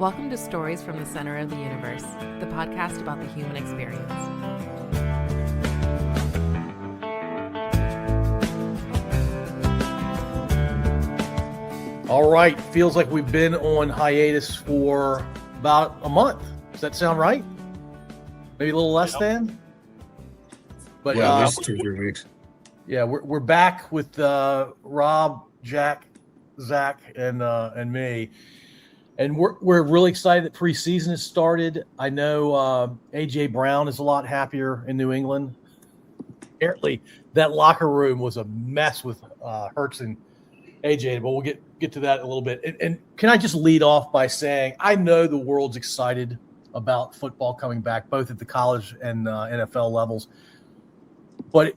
Welcome to Stories from the Center of the Universe, the podcast about the human experience. All right, feels like we've been on hiatus for about a month. Does that sound right? Maybe a little less than? But at least 2-3 weeks. Yeah, we're back with Rob, Jack, Zach, and me. And we're really excited that preseason has started. I know A.J. Brown is a lot happier in New England. Apparently, that locker room was a mess with Hurts and A.J., but we'll get to that in a little bit. And can I just lead off by saying I know the world's excited about football coming back, both at the college and NFL levels. But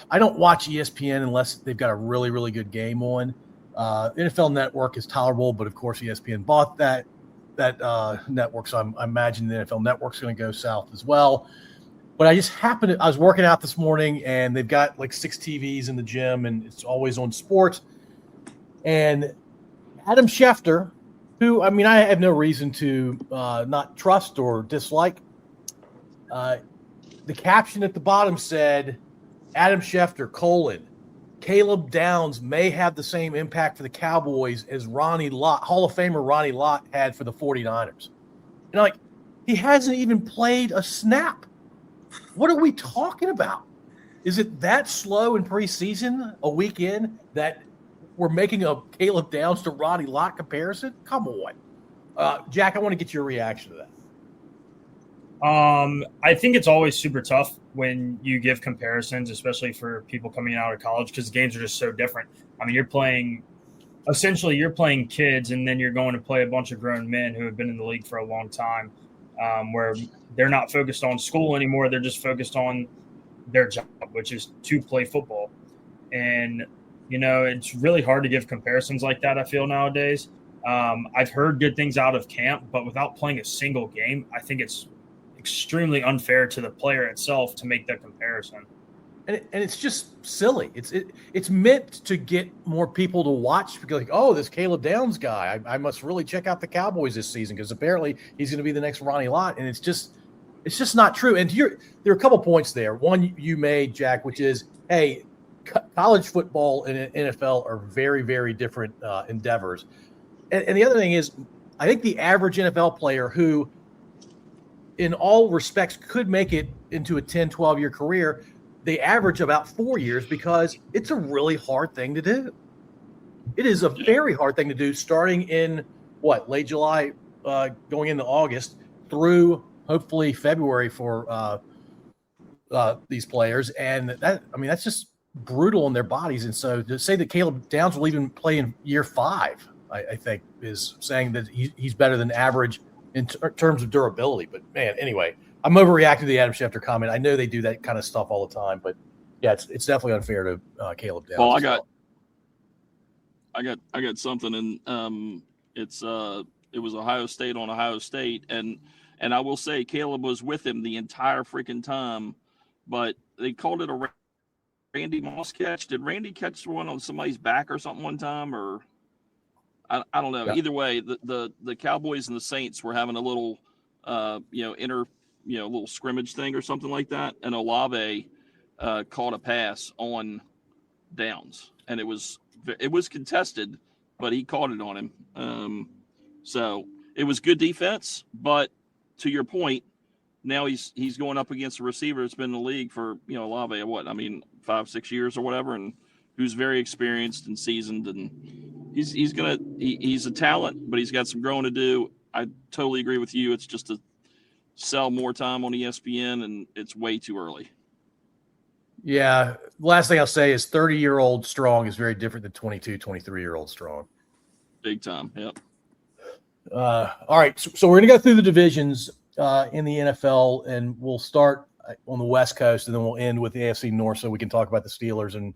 I don't watch ESPN unless they've got a really, really good game on. NFL Network is tolerable, but of course ESPN bought that network, so I imagine the NFL Network's going to go south as well. But I just I was working out this morning, and they've got like 6 TVs in the gym, and it's always on sports. And Adam Schefter, who, I mean, I have no reason to not trust or dislike, the caption at the bottom said, Adam Schefter, Caleb Downs may have the same impact for the Cowboys as Ronnie Lott, Hall of Famer Ronnie Lott had for the 49ers. And like, he hasn't even played a snap. What are we talking about? Is it that slow in preseason, a week in, that we're making a Caleb Downs to Ronnie Lott comparison? Come on. Jack, I want to get your reaction to that. I think it's always super tough when you give comparisons, especially for people coming out of college, because games are just so different. I mean, you're playing kids, and then you're going to play a bunch of grown men who have been in the league for a long time, where they're not focused on school anymore. They're just focused on their job, which is to play football. And, you know, it's really hard to give comparisons like that, I feel, nowadays. I've heard good things out of camp, but without playing a single game, I think it's extremely unfair to the player itself to make that comparison. And it's just silly. It's meant to get more people to watch because, like, oh, this Caleb Downs guy, I must really check out the Cowboys this season because apparently he's going to be the next Ronnie Lott. And it's just not true. And there are a couple points there. One you made, Jack, which is, hey, college football and NFL are very, very different endeavors. And the other thing is, I think the average NFL player who, in all respects, could make it into a 10, 12-year career, they average about 4 years because it's a really hard thing to do. It is a very hard thing to do starting in, late July, going into August through hopefully February for these players. And that's just brutal on their bodies. And so to say that Caleb Downs will even play in year 5, I think is saying that he's better than average in terms of durability. But man, anyway, I'm overreacting to the Adam Schefter comment. I know they do that kind of stuff all the time, but yeah, it's definitely unfair to Caleb Downs. Well, I got something, and it was Ohio State on Ohio State, and I will say Caleb was with him the entire freaking time, but they called it a Randy Moss catch. Did Randy catch one on somebody's back or something one time, or? I don't know. Yeah. Either way, the Cowboys and the Saints were having a little, little scrimmage thing or something like that. And Olave caught a pass on Downs, and it was contested, but he caught it on him. So it was good defense. But to your point, now he's going up against a receiver that's been in the league for Olave 5-6 years or whatever, and who's very experienced and seasoned, and he's a talent, but he's got some growing to do. I totally agree with you. It's just to sell more time on ESPN, and it's way too early. Yeah. Last thing I'll say is 30-year-old strong is very different than 22, 23-year-old strong. Big time. Yep. All right. So we're going to go through the divisions in the NFL, and we'll start on the West Coast, and then we'll end with the AFC North so we can talk about the Steelers and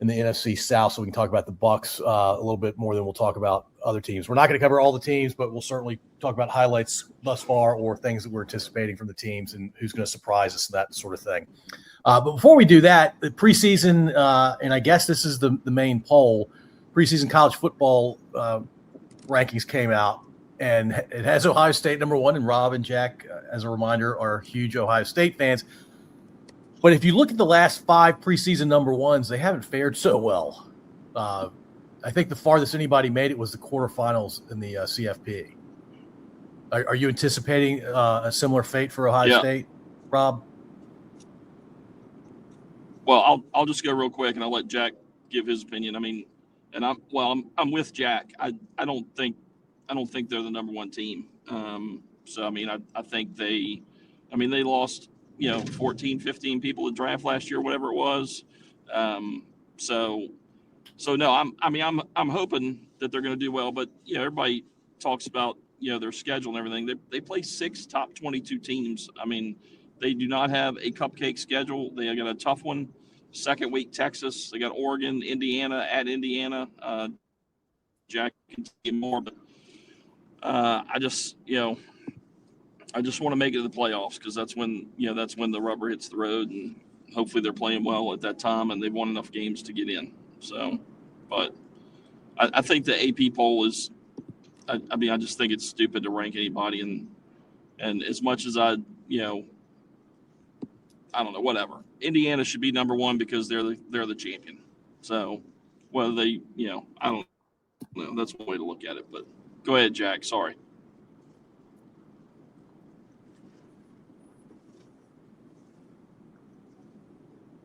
in the NFC South, so we can talk about the Bucs a little bit more than we'll talk about other teams. We're not going to cover all the teams, but we'll certainly talk about highlights thus far or things that we're anticipating from the teams and who's going to surprise us and that sort of thing. But before we do that, the preseason, and I guess this is the main poll, preseason college football rankings came out. and it has Ohio State number one. And Rob and Jack, as a reminder, are huge Ohio State fans. But if you look at the last 5 preseason number ones, they haven't fared so well. I think the farthest anybody made it was the quarterfinals in the CFP. Are you anticipating a similar fate for Ohio State, Rob? Well, I'll just go real quick and I'll let Jack give his opinion. I mean, and I'm with Jack. I don't think they're the number one team. So I mean, I think they lost 14, 15 people to draft last year, whatever it was. So no, I'm hoping that they're going to do well. But everybody talks about their schedule and everything. They play 6 top 22 teams. I mean, they do not have a cupcake schedule. They got a tough one. Second week, Texas. They got Oregon, Indiana at Indiana. Jack can see more, but I just want to make it to the playoffs because that's when the rubber hits the road, and hopefully they're playing well at that time and they've won enough games to get in. So, but I think the AP poll is. I just think it's stupid to rank anybody, and as much as I don't know, whatever. Indiana should be number one because they're the champion. So whether they, I don't know. That's one way to look at it. But go ahead, Jack. Sorry.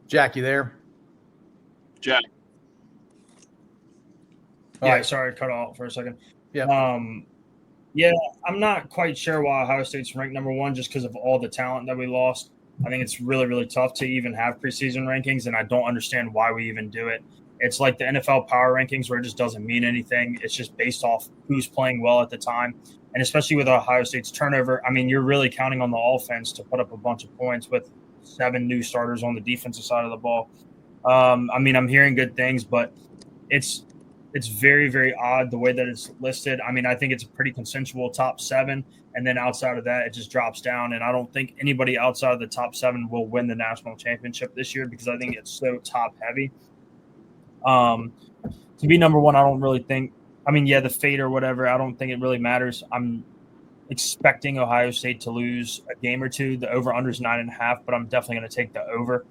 Jack, you there? Jack. Yeah, right. Sorry, cut off for a second. Yeah. Yeah, I'm not quite sure why Ohio State's ranked number one just because of all the talent that we lost. I think it's really, really tough to even have preseason rankings, and I don't understand why we even do it. It's like the NFL power rankings where it just doesn't mean anything. It's just based off who's playing well at the time. And especially with Ohio State's turnover, I mean, you're really counting on the offense to put up a bunch of points with 7 new starters on the defensive side of the ball. I mean, I'm hearing good things, but it's very, very odd the way that it's listed. I mean, I think it's a pretty consensual top 7, and then outside of that, it just drops down. And I don't think anybody outside of the top 7 will win the national championship this year because I think it's so top heavy. To be number one, I don't really think. I mean, the fate or whatever, I don't think it really matters. I'm expecting Ohio State to lose a game or two. The over/under is 9.5, but I'm definitely going to take the over.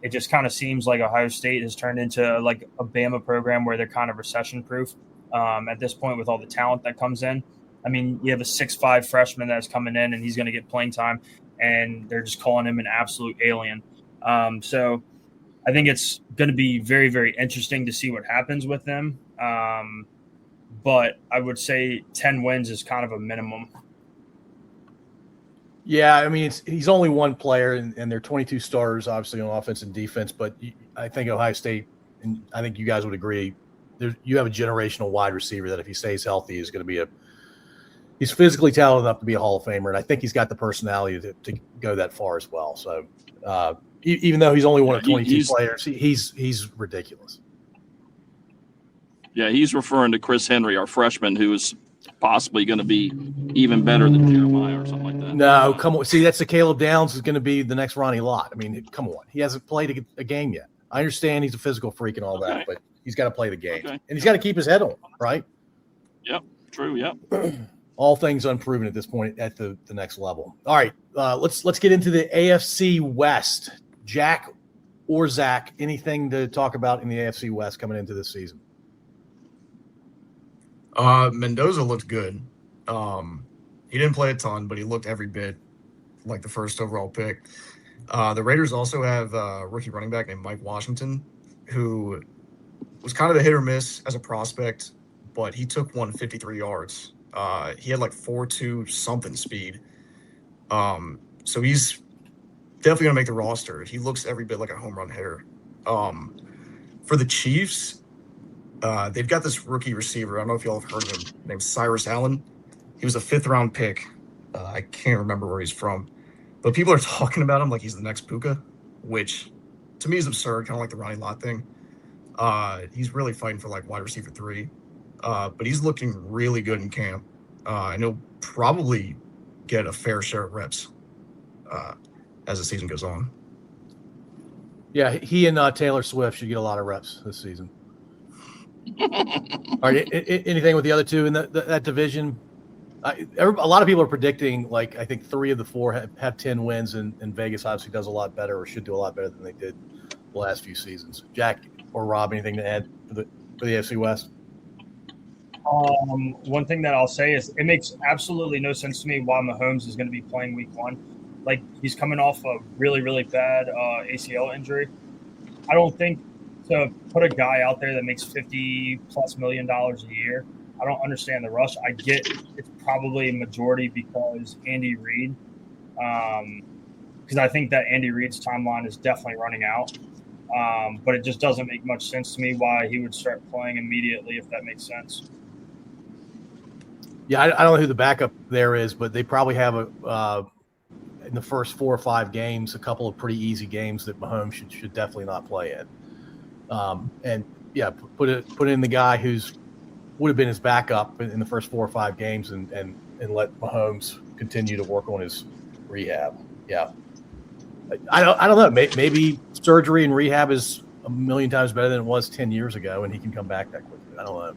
It just kind of seems like Ohio State has turned into like a Bama program where they're kind of recession-proof at this point with all the talent that comes in. I mean, you have a 6'5" freshman that's coming in, and he's going to get playing time, and they're just calling him an absolute alien. So I think it's going to be very, very interesting to see what happens with them. But I would say 10 wins is kind of a minimum. Yeah, I mean, he's only one player, and they're 22 starters, obviously, on offense and defense. But I think Ohio State, and I think you guys would agree, you have a generational wide receiver that if he stays healthy is going to be he's physically talented enough to be a Hall of Famer, and I think he's got the personality to go that far as well. So even though he's only one of 22 players, he's ridiculous. Yeah, he's referring to Chris Henry, our freshman, who is possibly going to be even better than Jeremiah or something like that. No, come on. See, that's the Caleb Downs is going to be the next Ronnie Lott. I mean, come on. He hasn't played a game yet. I understand he's a physical freak and all that, but he's got to play the game. Okay. And he's got to keep his head on, right? Yep, true, yep. All things unproven at this point at the next level. All right, let's get into the AFC West. Jack or Zach, anything to talk about in the AFC West coming into this season? Mendoza looked good. He didn't play a ton, but he looked every bit like the first overall pick. The Raiders also have a rookie running back named Mike Washington, who was kind of a hit or miss as a prospect, but he took 153 yards. He had like 4.2 something speed. So he's definitely going to make the roster. He looks every bit like a home run hitter. For the Chiefs, they've got this rookie receiver. I don't know if y'all have heard of him, named Cyrus Allen. He was a 5th-round pick. I can't remember where he's from. But people are talking about him like he's the next Puka, which to me is absurd, kind of like the Ronnie Lott thing. He's really fighting for like wide receiver 3. But he's looking really good in camp. And he'll probably get a fair share of reps as the season goes on. Yeah, he and Taylor Swift should get a lot of reps this season. All right, anything with the other two in that division? A lot of people are predicting, like, I think 3 of the 4 have 10 wins, and Vegas obviously does a lot better, or should do a lot better than they did the last few seasons. Jack or Rob, anything to add for the AFC West? One thing that I'll say is it makes absolutely no sense to me why Mahomes is going to be playing week 1. Like, he's coming off a really, really bad ACL injury. I don't think to put a guy out there that makes $50+ million a year, I don't understand the rush. I get it's probably a majority because Andy Reid, because I think that Andy Reid's timeline is definitely running out. But it just doesn't make much sense to me why he would start playing immediately, if that makes sense. Yeah, I don't know who the backup there is, but they probably have in the first 4 or 5 games, a couple of pretty easy games that Mahomes should definitely not play in. And yeah, put in the guy who's would have been his backup in the first 4 or 5 games, and let Mahomes continue to work on his rehab. Yeah, I don't know. Maybe surgery and rehab is a million times better than it was 10 years ago, and he can come back that quickly. I don't know.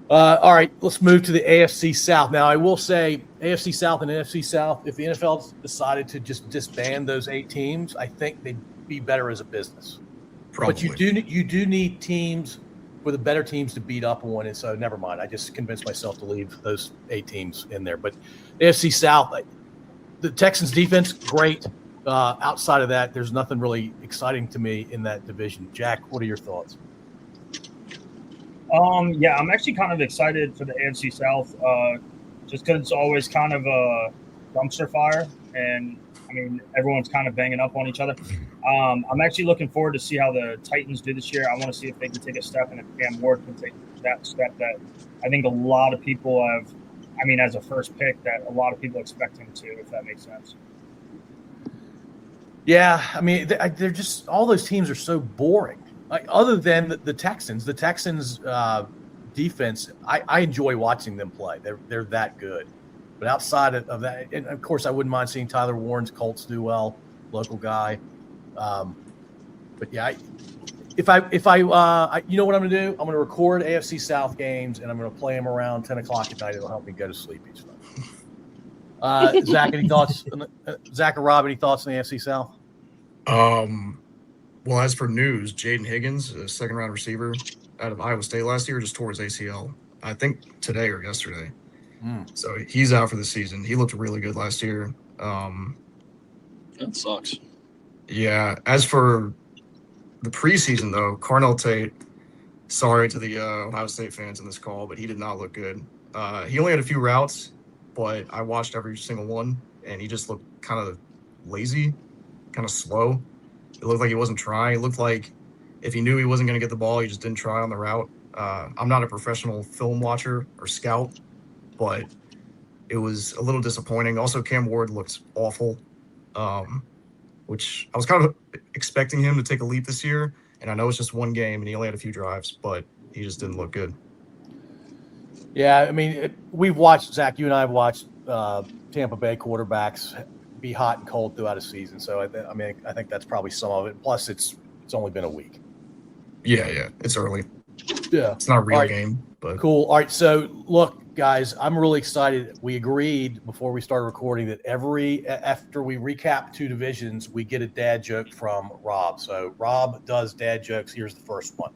All right, let's move to the AFC South. Now, I will say AFC South and NFC South, if the NFL decided to just disband those 8 teams, I think they'd be better as a business. Probably. But you do need teams for the better teams to beat up on, and so never mind. I just convinced myself to leave those 8 teams in there. But AFC South, the Texans defense, great. Outside of that, there's nothing really exciting to me in that division. Jack, what are your thoughts? Yeah, I'm actually kind of excited for the AFC South, just because it's always kind of a dumpster fire, and I mean everyone's kind of banging up on each other. I'm actually looking forward to see how the Titans do this year. I want to see if they can take a step, and if Cam Ward can take that step that I think a lot of people have. I mean, as a first pick, that a lot of people expect him to, if that makes sense. Yeah, I mean, they're just all those teams are so boring. Like, other than the Texans, defense, I enjoy watching them play. They're that good. But outside of that, and of course, I wouldn't mind seeing Tyler Warren's Colts do well, local guy. But yeah, if I you know what I'm going to do? I'm going to record AFC South games, and I'm going to play them around 10 o'clock at night. It'll help me go to sleep each night. Zach, any thoughts? Zach or Rob, any thoughts on the AFC South? Well, as for news, Jaden Higgins, a second-round receiver out of Iowa State last year, just tore his ACL, I think today or yesterday. So he's out for the season. He looked really good last year. That sucks. Yeah. As for the preseason, though, Carnell Tate, sorry to the Ohio State fans in this call, but he did not look good. He only had a few routes, but I watched every single one, and he just looked kind of lazy, kind of slow. It looked like he wasn't trying. It looked like if he knew he wasn't going to get the ball, he just didn't try on the route. I'm not a professional film watcher or scout, but it was a little disappointing. Also, Cam Ward looked awful, which I was kind of expecting him to take a leap this year. And I know it's just one game and he only had a few drives, but he just didn't look good. Yeah, I mean, we've watched, Zach, you and I have watched Tampa Bay quarterbacks be hot and cold throughout a season. So, I think that's probably some of it. Plus, it's only been a week. Yeah, it's early. Yeah. It's not a real All right. game, but Cool. All right, so look, guys, I'm really excited. We agreed before we started recording that after we recap 2 divisions, we get a dad joke from Rob. So Rob does dad jokes. Here's the first one.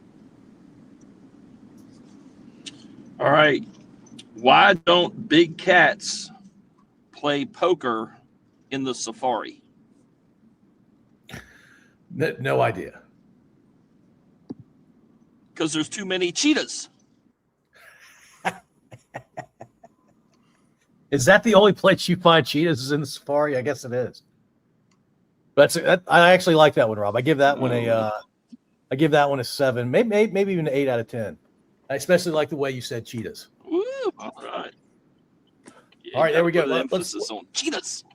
All right. Why don't big cats play poker in the safari? No idea. Because there's too many cheetahs. Is that the only place you find cheetahs is in the safari? I guess it is. But I actually like that one, Rob. I give that one a 7, maybe even an 8 out of 10. I especially like the way you said cheetahs. Woo, all right. Yeah, All right, there we go. put an Let's- emphasis on cheetahs.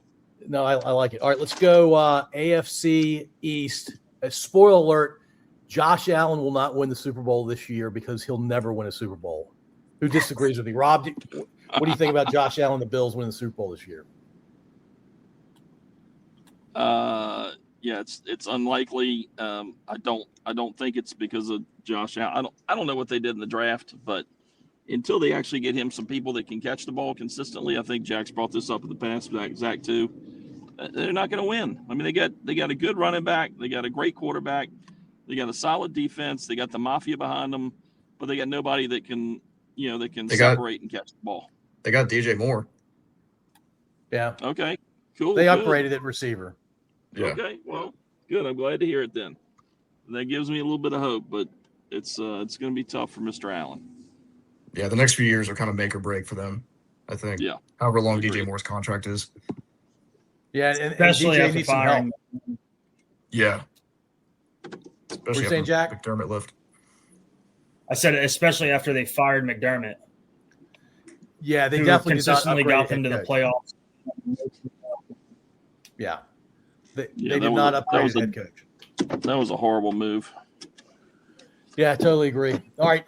No, I like it. All right, let's go AFC East. Spoiler alert, Josh Allen will not win the Super Bowl this year because he'll never win a Super Bowl. Who disagrees with me? Rob, what do you think about Josh Allen and the Bills winning the Super Bowl this year? Yeah, it's unlikely. I don't think it's because of Josh Allen. I don't know what they did in the draft, but until they actually get him some people that can catch the ball consistently, I think Jack's brought this up in the past, Zach too. They're not going to win. I mean, they got a good running back, they got a great quarterback, they got a solid defense, they got the mafia behind them, but they got nobody that can separate and catch the ball. They got DJ Moore. Yeah. Okay, cool. They good. upgraded at receiver. Yeah. Okay, well, good. I'm glad to hear it then. That gives me a little bit of hope, but it's going to be tough for Mr. Allen. Yeah, the next few years are kind of make or break for them, I think. Yeah. However long Agreed. DJ Moore's contract is. Yeah, and Especially DJ after needs some help. firing. Yeah. What Especially you saying, after Jack? McDermott left. I said, especially after they fired McDermott, Yeah, they who definitely consistently did not got upgrade them to the head coach. playoffs. Yeah. They Yeah, did not upgrade head coach. That was a horrible move. Yeah, I totally agree. All right,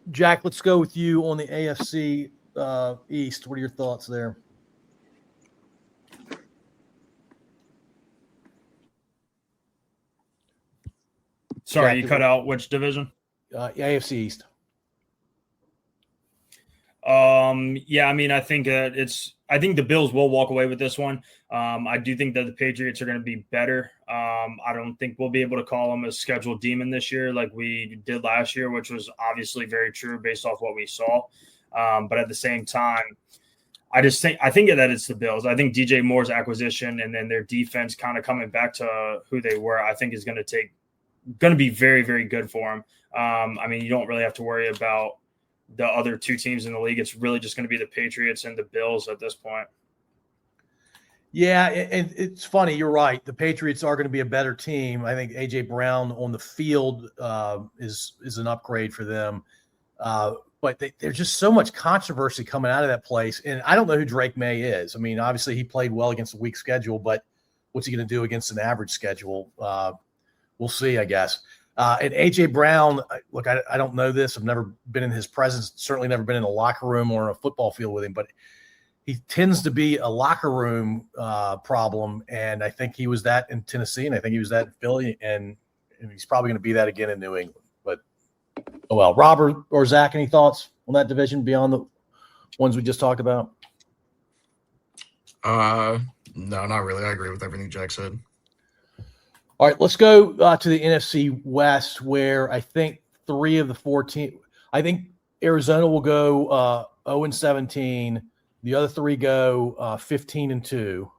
Jack, let's go with you on the AFC East. What are your thoughts there? Sorry, Yeah, you cut out which division? AFC East. Yeah, I mean, I think I think the Bills will walk away with this one. I do think that the Patriots are going to be better. I don't think we'll be able to call them a scheduled demon this year like we did last year, which was obviously very true based off what we saw. But at the same time, I think that it's the Bills. I think DJ Moore's acquisition and then their defense kind of coming back to who they were, I think is going to be very, very good for them. I mean, you don't really have to worry about the other two teams in the league. It's really just going to be the Patriots and the Bills at this point. Yeah, and it's funny. You're right. The Patriots are going to be a better team. I think A.J. Brown on the field is an upgrade for them. But there's just so much controversy coming out of that place. And I don't know who Drake May is. I mean, obviously he played well against a weak schedule, but what's he going to do against an average schedule? We'll see, I guess. And A.J. Brown, look, I don't know this. I've never been in his presence, certainly never been in a locker room or a football field with him, but he tends to be a locker room problem. And I think he was that in Tennessee, and I think he was that in Philly, and he's probably going to be that again in New England. But, oh well. Robert or Zach, any thoughts on that division beyond the ones we just talked about? No, not really. I agree with everything Jack said. All right, let's go to the NFC West, where I think 3 of the 4 teams. I think Arizona will go 0-17. The other 3 go 15-2.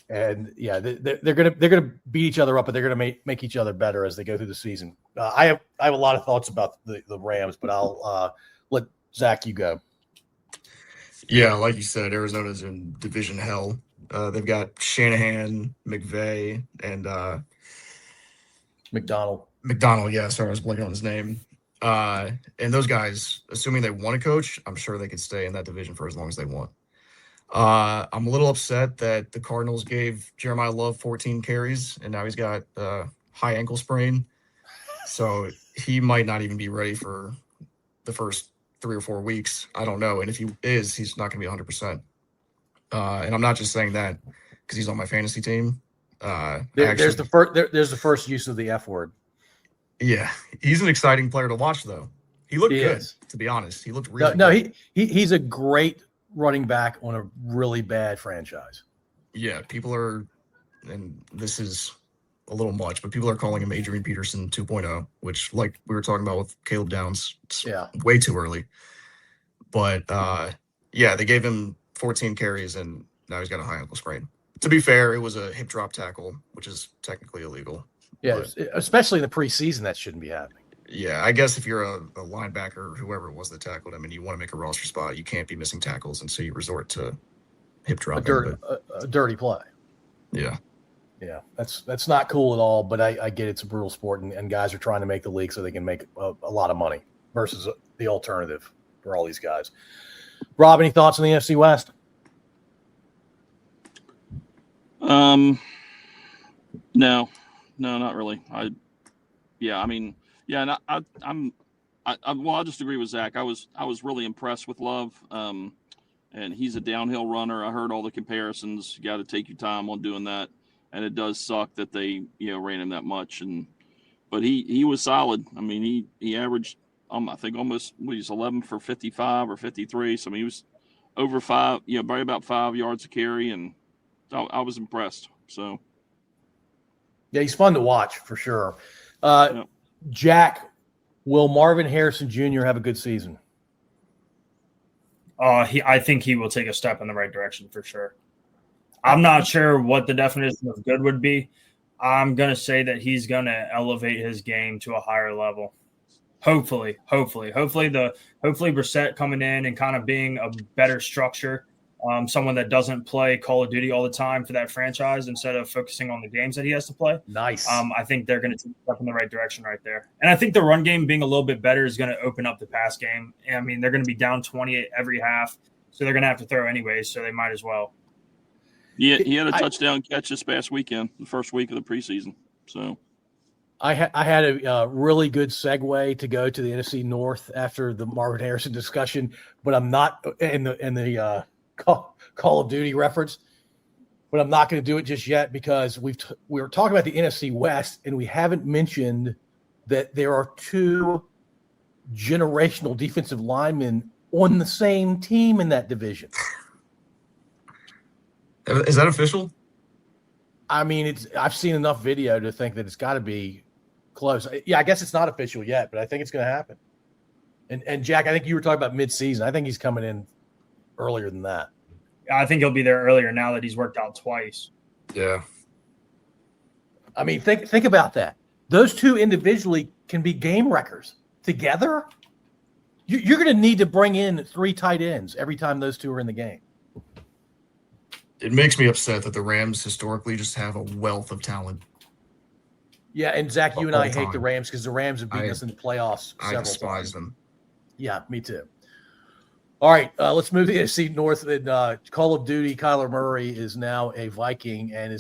And yeah, they're gonna beat each other up, but they're gonna make each other better as they go through the season. I have a lot of thoughts about the Rams, but I'll let Zach you go. Yeah, like you said, Arizona's in division hell. They've got Shanahan, McVay, and McDonald. Yeah, sorry, I was blanking on his name. And those guys, assuming they want to coach, I'm sure they could stay in that division for as long as they want. I'm a little upset that the Cardinals gave Jeremiah Love 14 carries, and now he's got high ankle sprain. So he might not even be ready for the first 3 or 4 weeks. I don't know. And if he is, he's not going to be 100%. And I'm not just saying that because he's on my fantasy team. There's the first use of the F word. Yeah, he's an exciting player to watch, though. He looked good, is. to be honest. He looked really No, good. he's a great running back on a really bad franchise. Yeah, people are, and this is a little much, but people are calling him Adrian Peterson 2.0, which, like we were talking about with Caleb Downs, it's way too early. But, yeah, they gave him 14 carries, and now he's got a high ankle sprain. To be fair, it was a hip drop tackle, which is technically illegal. Yeah, especially in the preseason, that shouldn't be happening. Yeah, I guess if you're a linebacker or whoever it was that tackled him and you want to make a roster spot, you can't be missing tackles, and so you resort to hip dropping. A dirty play. Yeah. Yeah, that's not cool at all, but I get it's a brutal sport, and guys are trying to make the league so they can make a lot of money versus the alternative for all these guys. Rob, any thoughts on the NFC West? No, not really. I'll just agree with Zach. I was really impressed with Love. And he's a downhill runner. I heard all the comparisons. You got to take your time on doing that. And it does suck that they, ran him that much. But he was solid. I mean, he averaged I think almost he's 11 for 55 or 53. So I mean, he was over 5, by about 5 yards a carry, and I was impressed. So Yeah, he's fun to watch for sure. Yeah. Jack, will Marvin Harrison Jr. have a good season? I think he will take a step in the right direction for sure. I'm not sure what the definition of good would be. I'm going to say that he's going to elevate his game to a higher level. Hopefully Brissett coming in and kind of being a better structure, someone that doesn't play Call of Duty all the time for that franchise instead of focusing on the games that he has to play. Nice. I think they're going to take a step in the right direction right there. And I think the run game being a little bit better is going to open up the pass game. I mean, they're going to be down 28 every half, so they're going to have to throw anyways, so they might as well. Yeah, he had a touchdown catch this past weekend, the first week of the preseason. So I had a really good segue to go to the NFC North after the Marvin Harrison discussion, but I'm not in the Call of Duty reference. But I'm not going to do it just yet because we were talking about the NFC West, and we haven't mentioned that there are 2 generational defensive linemen on the same team in that division. Is that official? I mean, I've seen enough video to think that it's got to be close. Yeah, I guess it's not official yet, but I think it's going to happen. And Jack, I think you were talking about mid-season. I think he's coming in earlier than that. I think he'll be there earlier now that he's worked out twice. Yeah. I mean, think about that. Those 2 individually can be game wreckers. Together, you're going to need to bring in 3 tight ends every time those 2 are in the game. It makes me upset that the Rams historically just have a wealth of talent. Yeah, and Zach, you and All I time. hate the Rams because the Rams have beaten us in the playoffs I several despise times. them. Yeah, me too. All right, let's move to the NFC North. And Call of Duty, Kyler Murray is now a Viking, and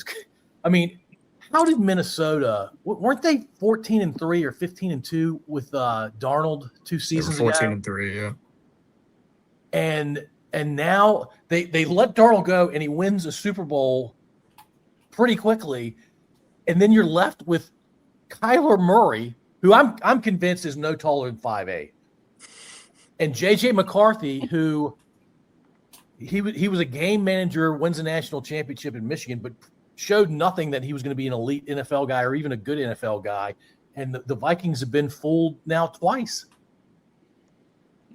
how did Minnesota? Weren't they 14-3 or 15-2 with Darnold 2 seasons ago? 14-3, yeah. And now they let Darnold go, and he wins a Super Bowl pretty quickly, and then you're left with Kyler Murray, who I'm convinced is no taller than 5'8", and JJ McCarthy, who he was a game manager, wins a national championship in Michigan, but showed nothing that he was going to be an elite NFL guy or even a good NFL guy. And the Vikings have been fooled now twice.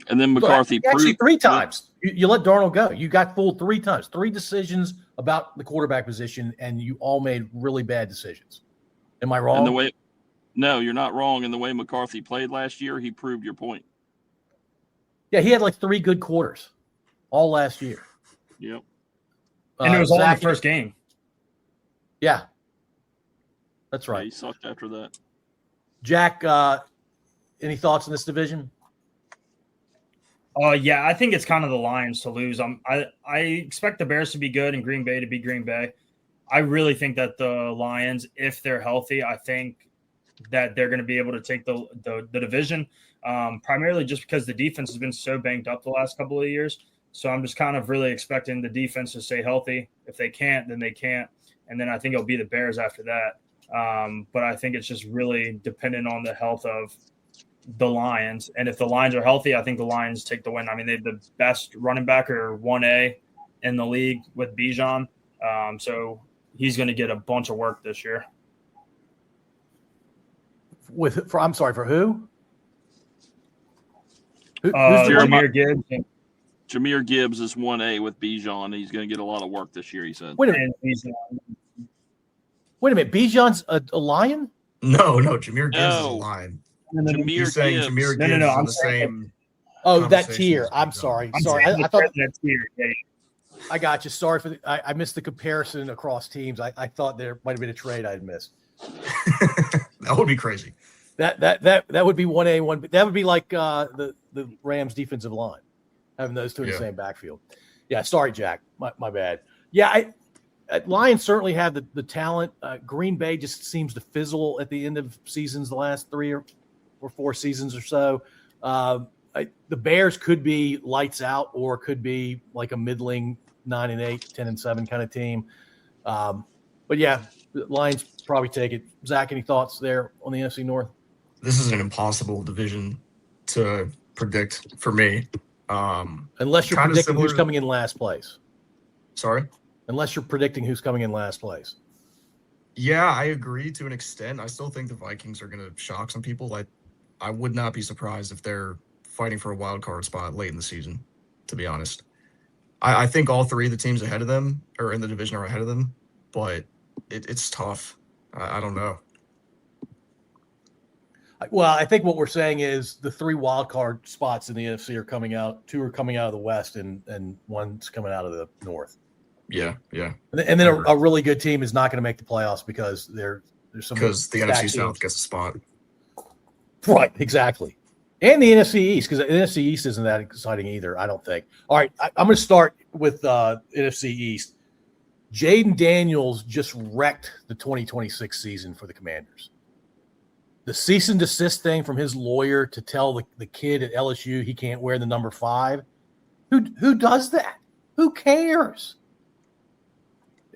and then McCarthy Actually, proved 3 times. You let Darnold go. You got fooled 3 times. 3 decisions about the quarterback position, and you all made really bad decisions. Am I wrong? And no, you're not wrong. And the way McCarthy played last year, he proved your point. Yeah, he had like 3 good quarters all last year. Yep. And it was all in Zach, the first game. Yeah, that's Yeah, right. he sucked after that. Jack, any thoughts on this division? Yeah, I think it's kind of the Lions to lose. I expect the Bears to be good and Green Bay to be Green Bay. I really think that the Lions, if they're healthy, I think that they're going to be able to take the division, primarily just because the defense has been so banged up the last couple of years. So I'm just kind of really expecting the defense to stay healthy. If they can't, then they can't. And then I think it'll be the Bears after that. But I think it's just really dependent on the health of the Lions. And if the Lions are healthy, I think the Lions take the win. I mean, they have the best running back or 1A in the league with Bijan. So he's going to get a bunch of work this year. I'm sorry, for who? Who's the Jahmyr Gibbs. Jahmyr Gibbs is 1A with Bijan. He's going to get a lot of work this year, he said. Wait a minute. Bijan's a Lion? No, Jahmyr Gibbs is a No. Lion. Jahmyr He's saying Gibbs. Jahmyr No, Gibbs no, is I'm on the saying- same. Oh, that conversation tier. as I'm Bijan. sorry. I'm Sorry. saying I thought that's here. Yeah. I got you. Sorry for I missed the comparison across teams. I thought there might have been a trade I'd missed. That would be crazy. That would be 1A, 1B. That would be like the Rams defensive line, having those 2 in the Yeah. same backfield. Yeah, sorry, Jack. My bad. Yeah, Lions certainly have the talent. Green Bay just seems to fizzle at the end of seasons, the last 3 or 4 seasons or so. The Bears could be lights out or could be like a middling 9-8, 10-7 kind of team. But yeah, the Lions probably take it. Zach, any thoughts there on the NFC North? This is an impossible division to predict for me. Unless you're Kinda predicting who's similar- coming in last place. Sorry. Unless you're predicting who's coming in last place. Yeah, I agree to an extent. I still think the Vikings are going to shock some people. I would not be surprised if they're fighting for a wild card spot late in the season, to be honest. I think all three of the teams ahead of them, or in the division, are ahead of them, but it's tough. I don't know. Well, I think what we're saying is the 3 wild card spots in the NFC are coming out. 2 are coming out of the West, and one's coming out of the North. Yeah. And then a really good team is not going to make the playoffs because there's some Because the stacked NFC teams. South gets a spot. Right, exactly. And the NFC East, because the NFC East isn't that exciting either, I don't think. All right, I'm going to start with NFC East. Jaden Daniels just wrecked the 2026 season for the Commanders. The cease and desist thing from his lawyer to tell the kid at LSU he can't wear the number 5. Who does that? Who cares?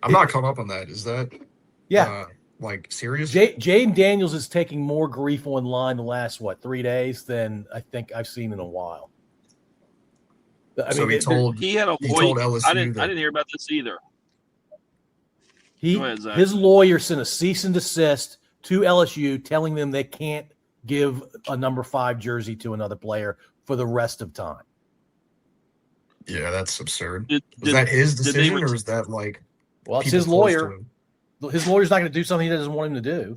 I'm not caught up on that. Is that serious? Jaden Daniels is taking more grief online the last 3 days than I think I've seen in a while. So he told LSU I didn't hear about this either. Go ahead, Zach. His lawyer sent a cease and desist to LSU telling them they can't give a number 5 jersey to another player for the rest of time. Yeah, that's absurd. Did that his did they decision, ret- or is that like? Well, it's people his close lawyer. to him? His lawyer's not going to do something he doesn't want him to do.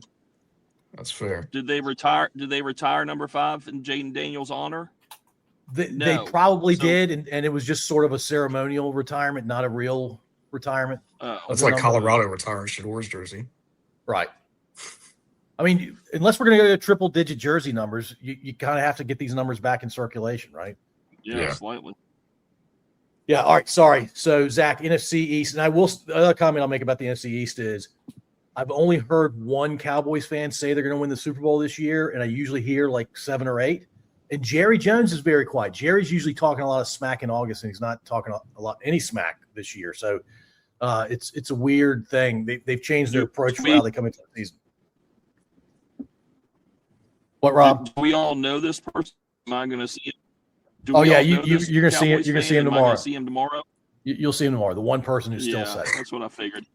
That's fair. Did they retire number 5 in Jaden Daniels' honor? They No. probably So- did, and it was just sort of a ceremonial retirement, not a real retirement. That's the like number- Colorado retiring Shador's jersey. Right. I mean, unless we're going to go to triple-digit jersey numbers, you kind of have to get these numbers back in circulation, right? Yeah. Slightly. Yeah. All right. Sorry. So, Zach, NFC East, and the other comment I'll make about the NFC East is I've only heard one Cowboys fan say they're going to win the Super Bowl this year, and I usually hear like 7 or 8. And Jerry Jones is very quiet. Jerry's usually talking a lot of smack in August, and he's not talking any smack this year. So, it's a weird thing. They've changed their approach for how they come into the season. What, Rob? Do we all know this person? Am I going to see him? You're going to see him. You're going to see him tomorrow. See him tomorrow. You'll see him tomorrow. The one person who's still Yeah, safe. that's what I figured.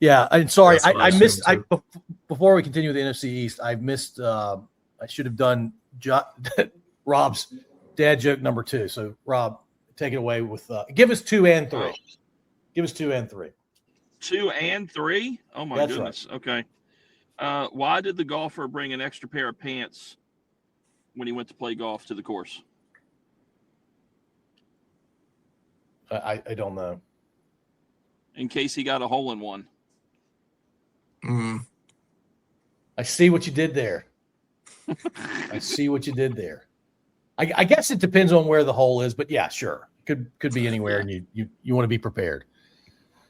Yeah, and sorry, That's what I I missed. assumed, Before we continue with the NFC East, I missed. I should have done Rob's dad joke number 2. So, Rob, take it away with. Give us 2 and 3. Oh. Give us 2 and 3. 2 and 3? Oh my That's goodness. Okay. Why did the golfer bring an extra pair of pants when he went to play golf to the course? I don't know. In case he got a hole in one. I see what you did there. I see what you did there. I guess it depends on where the hole is, but yeah, sure, could be anywhere, and you want to be prepared.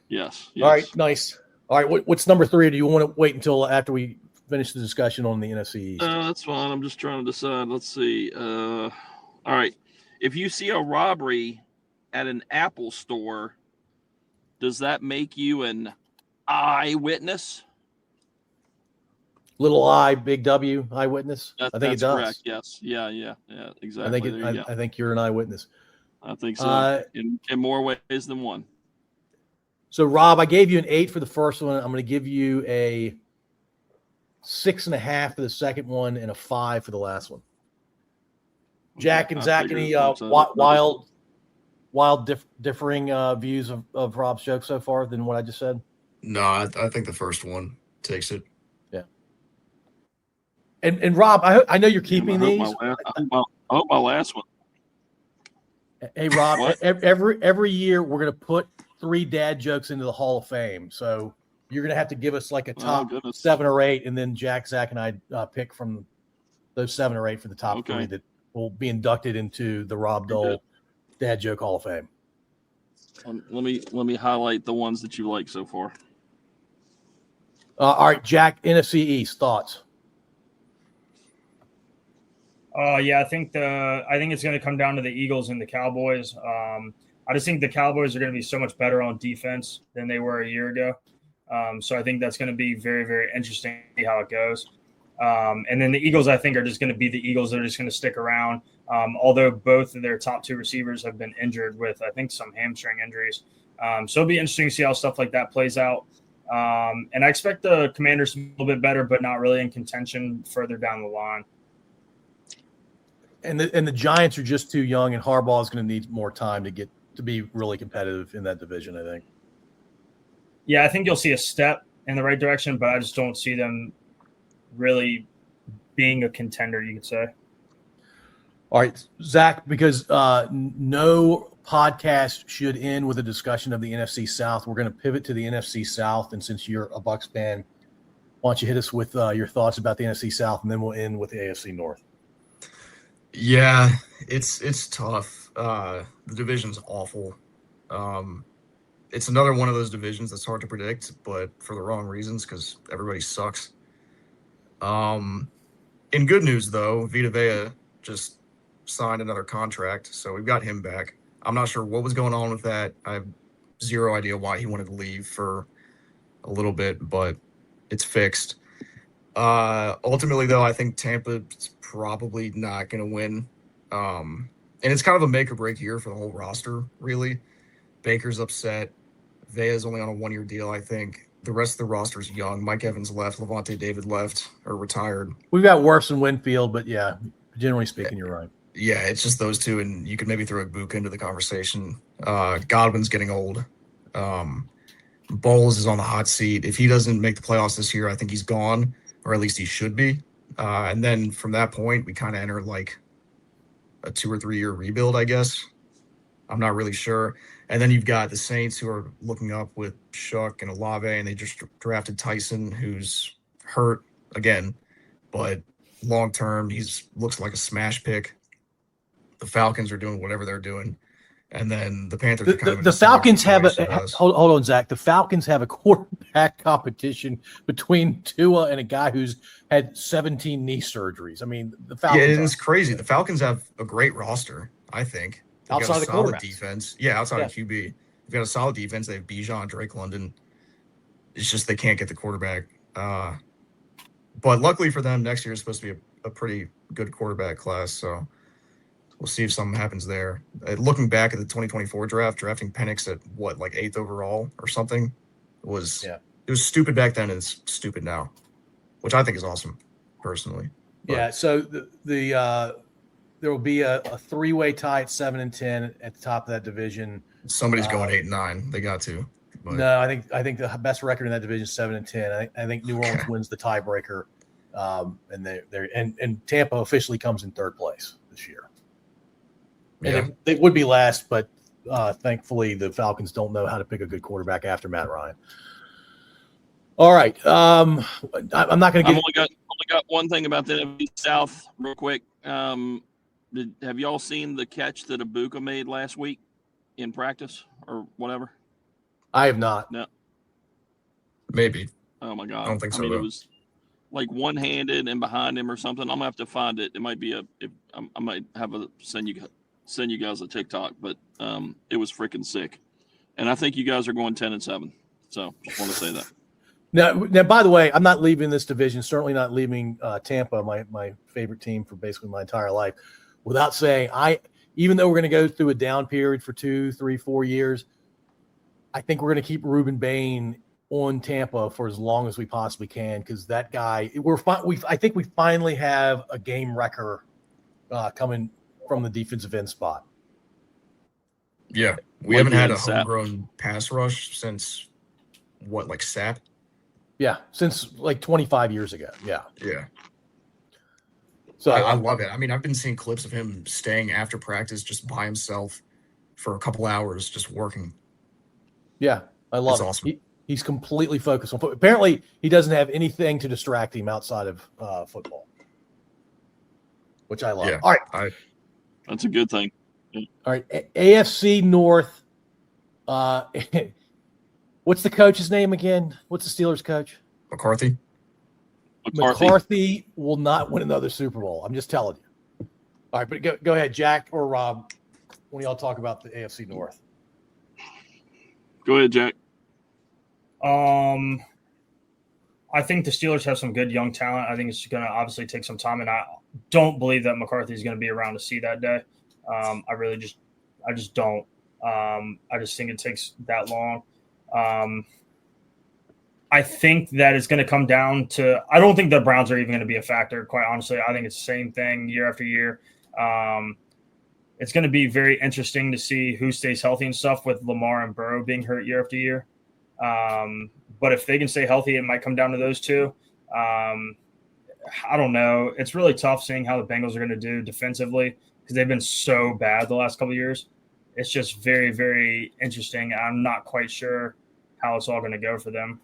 Yes. All right, nice. All right, what's number 3? Do you want to wait until after we finish the discussion on the NFC East? That's fine. I'm just trying to decide. Let's see. All right. If you see a robbery at an Apple store, does that make you an eyewitness? Little I, big W, eyewitness. I think it does. Correct. Yes. Yeah. Exactly. I think you're an eyewitness. I think so. In more ways than one. So, Rob, I gave you an 8 for the first one. I'm going to give you a 6.5 for the second one and a 5 for the last one. Jack and Zach, any wild differing views of Rob's joke so far than what I just said? No, I think the first one takes it. Yeah. And Rob, I know you're keeping these. I hope my last one. Hey, Rob, What? every year we're going to put 3 dad jokes into the Hall of Fame. So you're going to have to give us like a top goodness. 7 or 8, and then Jack, Zach, and I pick from those 7 or 8 for the top 3 that will be inducted into the Rob Dole Dad Joke Hall of Fame. Let me highlight the ones that you like so far. All right, Jack, NFC East, thoughts? Yeah, I think it's going to come down to the Eagles and the Cowboys. I just think the Cowboys are going to be so much better on defense than they were a year ago. So I think that's going to be very, very interesting to see how it goes. And then the Eagles, I think, are just going to be the Eagles. They're just going to stick around. Although both of their top 2 receivers have been injured with, I think, some hamstring injuries. So it'll be interesting to see how stuff like that plays out. And I expect the Commanders to be a little bit better, but not really in contention further down the line. And the Giants are just too young, and Harbaugh is going to need more time to be really competitive in that division, I think. Yeah, I think you'll see a step in the right direction, but I just don't see them really being a contender, you could say. All right, Zach, because no podcast should end with a discussion of the NFC South, we're going to pivot to the NFC South. And since you're a Bucs fan, why don't you hit us with your thoughts about the NFC South, and then we'll end with the AFC North. Yeah, it's tough. The division's awful. It's another one of those divisions that's hard to predict, but for the wrong reasons because everybody sucks. In good news, though, Vita Vea just signed another contract, so we've got him back. I'm not sure what was going on with that. I have zero idea why he wanted to leave for a little bit, but it's fixed. Ultimately, though, I think Tampa's probably not going to win. And it's kind of a make or break year for the whole roster, really. Baker's upset. Vea's only on a 1-year deal, I think. The rest of the roster's young. Mike Evans left. Levante David left or retired. We've got Wirfs and Winfield, but yeah, generally speaking, you're right. Yeah, it's just those two, and you could maybe throw Ibuka into the conversation. Godwin's getting old. Bowles is on the hot seat. If he doesn't make the playoffs this year, I think he's gone, or at least he should be. And then from that point, we kind of enter like a 2 or 3 year rebuild, I guess. I'm not really sure. And then you've got the Saints who are looking up with Shuck and Olave, and they just drafted Tyson, who's hurt again, but long term, looks like a smash pick. The Falcons are doing whatever they're doing. And then the Panthers are kind of in the a similar Falcons have situation. hold on, Zach. The Falcons have a quarterback competition between Tua and a guy who's had 17 knee surgeries. I mean, the Falcons. Yeah, it's crazy. The Falcons have a great roster, I think. They've outside got a the solid quarterbacks. defense. Yeah, outside of QB. They've got a solid defense. They have Bijan, Drake London. It's just they can't get the quarterback. But luckily for them, next year is supposed to be a pretty good quarterback class. So we'll see if something happens there. Looking back at the 2024 draft, drafting Penix at what, like 8th overall or something, it was stupid back then and it's stupid now, which I think is awesome, personally. But, yeah. So there will be a 3-way tie at 7-10 at the top of that division. somebody's going 8-9. They got to. But. No, I think the best record in that division is 7-10. I think New Orleans wins the tiebreaker, and Tampa officially comes in 3rd place this year. Yeah. And they would be last, but thankfully the Falcons don't know how to pick a good quarterback after Matt Ryan. All right, I'm not going to get. I've only got one thing about the NFC South, real quick. Have y'all seen the catch that Ibuka made last week in practice or whatever? I have not. No. Maybe. Oh my God! I don't think so. I mean, it was like one-handed and behind him or something. I'm gonna have to find it. It might be I might have send you guys a TikTok, but it was freaking sick. And I think you guys are going 10-7. So just want to say that. Now, by the way, I'm not leaving this division. Certainly not leaving Tampa, my favorite team for basically my entire life, without saying even though we're going to go through a down period for 2, 3, 4 years, I think we're going to keep Ruben Bain on Tampa for as long as we possibly can, because that guy, I think we finally have a game wrecker coming from the defensive end spot. Yeah, we haven't had a homegrown pass rush since what, like Sapp? Yeah, since like 25 years ago. Yeah. Yeah. So I love it. I mean, I've been seeing clips of him staying after practice just by himself for a couple hours, just working. Yeah, I love it. Awesome. He's completely focused on football. Apparently, he doesn't have anything to distract him outside of football, which I love. Yeah, all right. That's a good thing. All right, AFC North. What's the coach's name again? What's the Steelers coach? McCarthy. McCarthy will not win another Super Bowl. I'm just telling you. All right, but go ahead, Jack or Rob. When y'all talk about the AFC North. Go ahead, Jack. I I think the Steelers have some good young talent. I think it's going to obviously take some time, and I don't believe that McCarthy is going to be around to see that day. I just don't. I just think it takes that long. I think that it's going to come down to – I don't think the Browns are even going to be a factor, quite honestly. I think it's the same thing year after year. It's going to be very interesting to see who stays healthy and stuff with Lamar and Burrow being hurt year after year. But if they can stay healthy, it might come down to those two. I don't know. It's really tough seeing how the Bengals are going to do defensively because they've been so bad the last couple of years. It's just very, very interesting. I'm not quite sure how it's all going to go for them.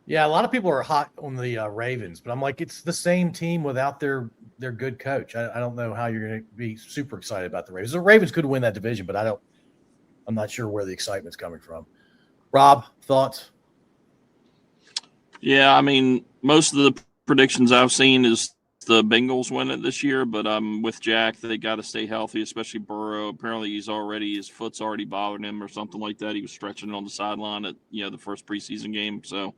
Yeah, a lot of people are hot on the Ravens, but I'm like, it's the same team without their good coach. I don't know how you're going to be super excited about the Ravens. The Ravens could win that division, but I'm not sure where the excitement's coming from. Rob, thoughts? Yeah, I mean, most of the predictions I've seen is the Bengals win it this year, but I'm with Jack. They got to stay healthy, especially Burrow. Apparently, his foot's already bothering him or something like that. He was stretching it on the sideline at the first preseason game. So,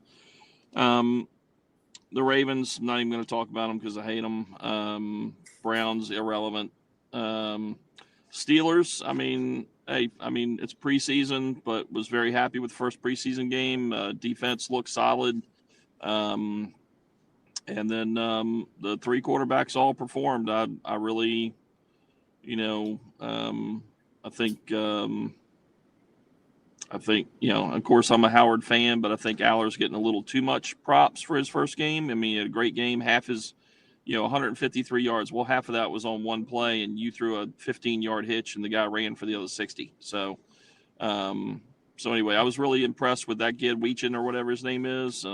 the Ravens, I'm not even going to talk about them because I hate them. Browns, irrelevant. Steelers, I mean, it's preseason, but was very happy with the first preseason game. Defense looked solid. And then the three quarterbacks all performed. I really, I think, of course, I'm a Howard fan, but I think Aller's getting a little too much props for his first game. I mean, he had a great game. Half his, 153 yards. Well, half of that was on one play, and you threw a 15-yard hitch, and the guy ran for the other 60. So anyway, I was really impressed with that kid, Weechin or whatever his name is.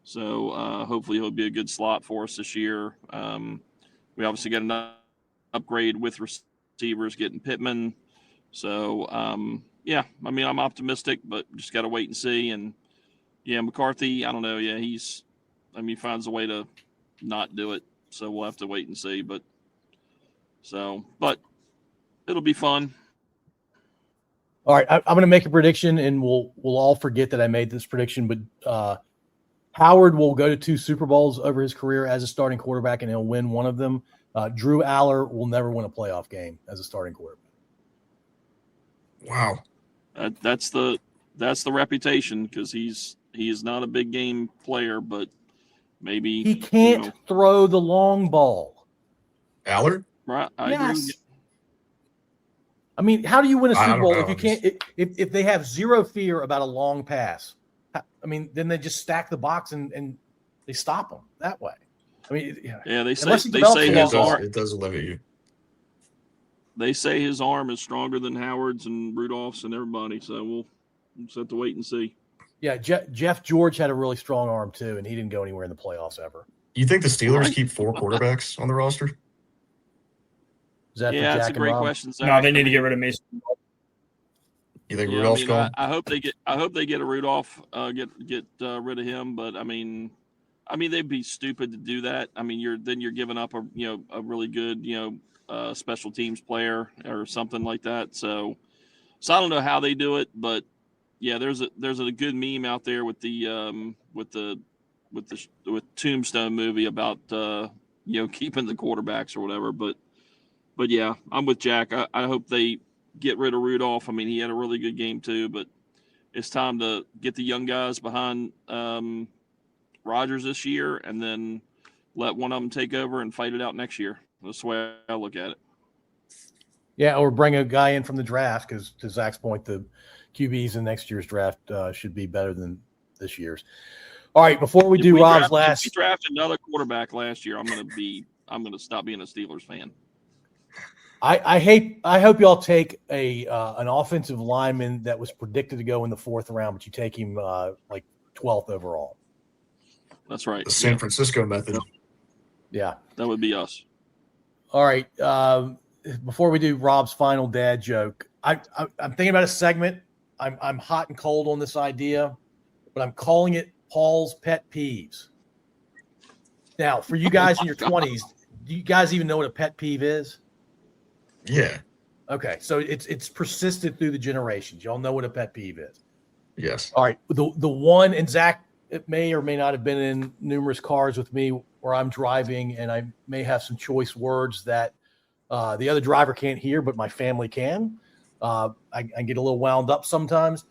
So hopefully he'll be a good slot for us this year. We obviously got an upgrade with receivers, getting Pittman. So, I'm optimistic, but just got to wait and see. And, McCarthy, I don't know. Yeah, he finds a way to not do it. So we'll have to wait and see. But it'll be fun. All right, I'm going to make a prediction, and we'll all forget that I made this prediction, but Howard will go to 2 Super Bowls over his career as a starting quarterback, and he'll win one of them. Drew Aller will never win a playoff game as a starting quarterback. Wow. That's the reputation because he is not a big game player, but maybe he can't throw the long ball. Aller? Right. I agree with you. I mean, how do you win a Super Bowl know. if you can't? If they have zero fear about a long pass? I mean, then they just stack the box and they stop them that way. I mean, they say his arm. It does limit you. They say his arm is stronger than Howard's and Rudolph's and everybody. So we'll just have to wait and see. Yeah, Jeff George had a really strong arm too, and he didn't go anywhere in the playoffs ever. You think the Steelers keep 4 quarterbacks on the roster? Is that that's a great question, Zach. No, they need to get rid of Mason. You think Rudolph's gone? I hope they get a Rudolph, get rid of him. But I mean, they'd be stupid to do that. I mean, you're giving up a really good special teams player or something like that. So I don't know how they do it, but yeah, there's a good meme out there with the Tombstone movie about keeping the quarterbacks or whatever. But yeah, I'm with Jack. I hope they get rid of Rudolph. I mean, he had a really good game too, but it's time to get the young guys behind Rodgers this year and then let one of them take over and fight it out next year. That's the way I look at it. Yeah, or bring a guy in from the draft because, to Zach's point, the QBs in next year's draft should be better than this year's. All right, before we do Rob's last, if we draft another quarterback last year, I'm gonna stop being a Steelers fan. I hope y'all take an offensive lineman that was predicted to go in the 4th round, but you take him like 12th overall. That's right. The San Francisco method. Yeah, that would be us. All right. Before we do Rob's final dad joke, I'm thinking about a segment. I'm hot and cold on this idea, but I'm calling it Paul's Pet Peeves. Now, for you guys in your 20s, do you guys even know what a pet peeve is? Yeah. Okay, so it's persisted through the generations. Y'all know what a pet peeve is. Yes. All right. The one, and Zach, it may or may not have been in numerous cars with me where I'm driving, and I may have some choice words that the other driver can't hear, but my family can. I get a little wound up sometimes.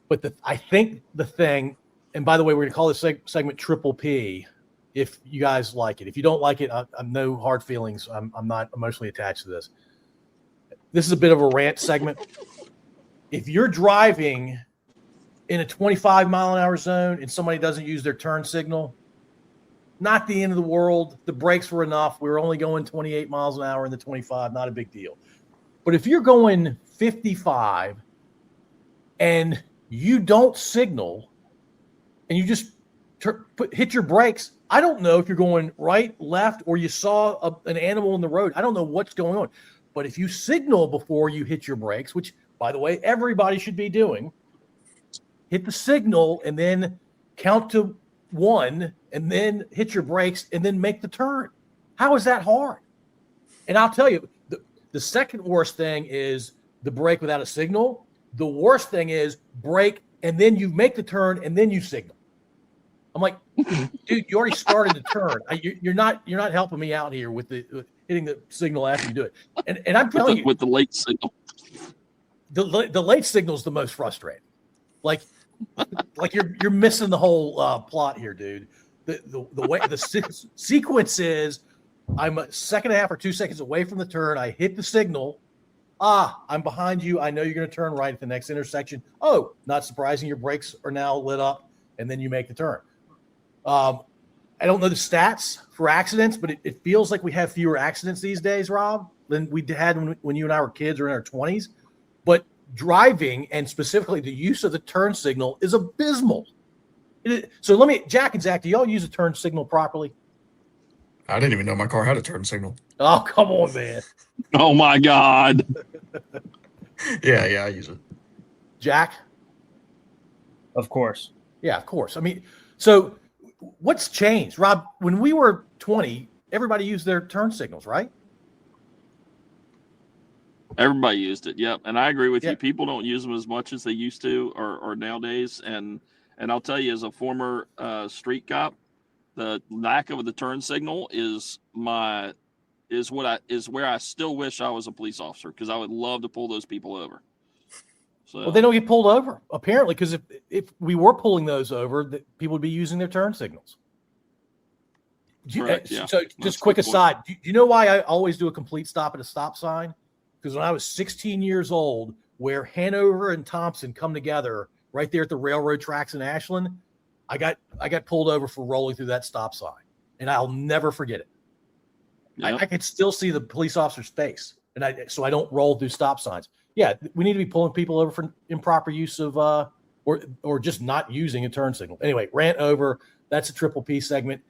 But I think the thing, and by the way, we're going to call this segment Triple P if you guys like it. If you don't like it, I'm no hard feelings. I'm not emotionally attached to this. This is a bit of a rant segment. If you're driving in a 25-mile-an-hour zone and somebody doesn't use their turn signal, not the end of the world. The brakes were enough. We were only going 28 miles an hour in the 25, not a big deal. But if you're going 55 and you don't signal and you just hit your brakes, I don't know if you're going right, left, or you saw an animal in the road. I don't know what's going on. But if you signal before you hit your brakes, which, by the way, everybody should be doing, hit the signal and then count to 1 and then hit your brakes and then make the turn. How is that hard? And I'll tell you, the second worst thing is the brake without a signal. The worst thing is brake and then you make the turn and then you signal. I'm like, dude, you already started the turn. You're not helping me out here with hitting the signal after you do it. And I'm telling you, with the late signal, the late signal is the most frustrating. Like you're missing the whole plot here, dude. The way the sequence is, I'm a second and a half or 2 seconds away from the turn. I hit the signal. I'm behind you. I know you're going to turn right at the next intersection. Oh, not surprising. Your brakes are now lit up, and then you make the turn. I don't know the stats for accidents, but it feels like we have fewer accidents these days, Rob, than we had when you and I were kids or in our 20s. But driving, and specifically the use of the turn signal, is abysmal. So Jack and Zach, do y'all use a turn signal properly? I didn't even know my car had a turn signal. Oh, come on, man. oh my God. Yeah, I use it. Jack? Of course. Yeah, of course. I mean, so what's changed? Rob, when we were 20, everybody used their turn signals, right? Everybody used it. Yep. And I agree with Yeah. you. People don't use them as much as they used to or nowadays. And I'll tell you, as a former street cop, the lack of the turn signal is where I still wish I was a police officer, because I would love to pull those people over. So, Well, they don't get pulled over, apparently, because if we were pulling those over, people would be using their turn signals. Correct, yeah. So That's just quick a good point. aside, do you know why I always do a complete stop at a stop sign? Because when I was 16 years old, where Hanover and Thompson come together right there at the railroad tracks in Ashland, I got pulled over for rolling through that stop sign, and I'll never forget it. Yep. I could still see the police officer's face, so I don't roll through stop signs. Yeah, we need to be pulling people over for improper use of or just not using a turn signal. Anyway, rant over. That's a Triple P segment.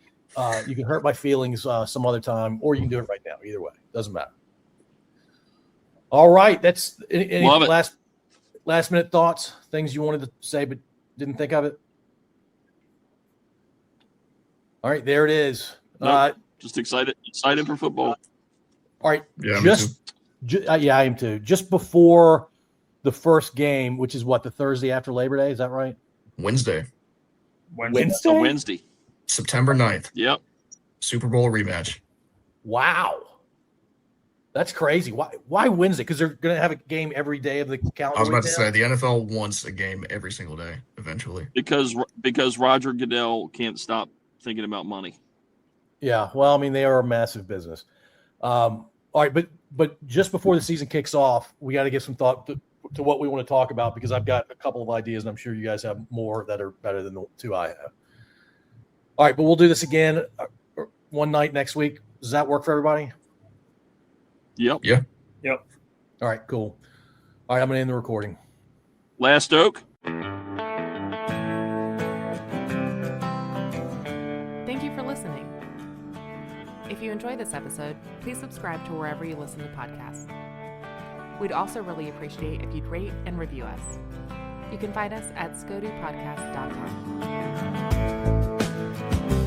You can hurt my feelings some other time, or you can do it right now. Either way, doesn't matter. All right, that's any Love it. last minute thoughts, things you wanted to say but didn't think of it. All right, there it is. Nope. Just excited for football. All right, Yeah, me too. yeah, I am too. Just before the first game, which is what, the Thursday after Labor Day, is that right? Wednesday, A Wednesday. September 9th, Yep. Super Bowl rematch. Wow, that's crazy. Why Wednesday? Because they're going to have a game every day of the calendar. I was about week to now? say the NFL wants a game every single day eventually. Because Roger Goodell can't stop thinking about money. Yeah, well, I mean, they are a massive business. All right, but just before the season kicks off, we got to give some thought to what we want to talk about, because I've got a couple of ideas, and I'm sure you guys have more that are better than the two I have. All right, but we'll do this again one night next week. Does that work for everybody? Yep. Yeah. Yep. All right, cool. All right, I'm going to end the recording. Last Oak. Thank you for listening. If you enjoyed this episode, please subscribe to wherever you listen to podcasts. We'd also really appreciate if you'd rate and review us. You can find us at scodupodcast.com.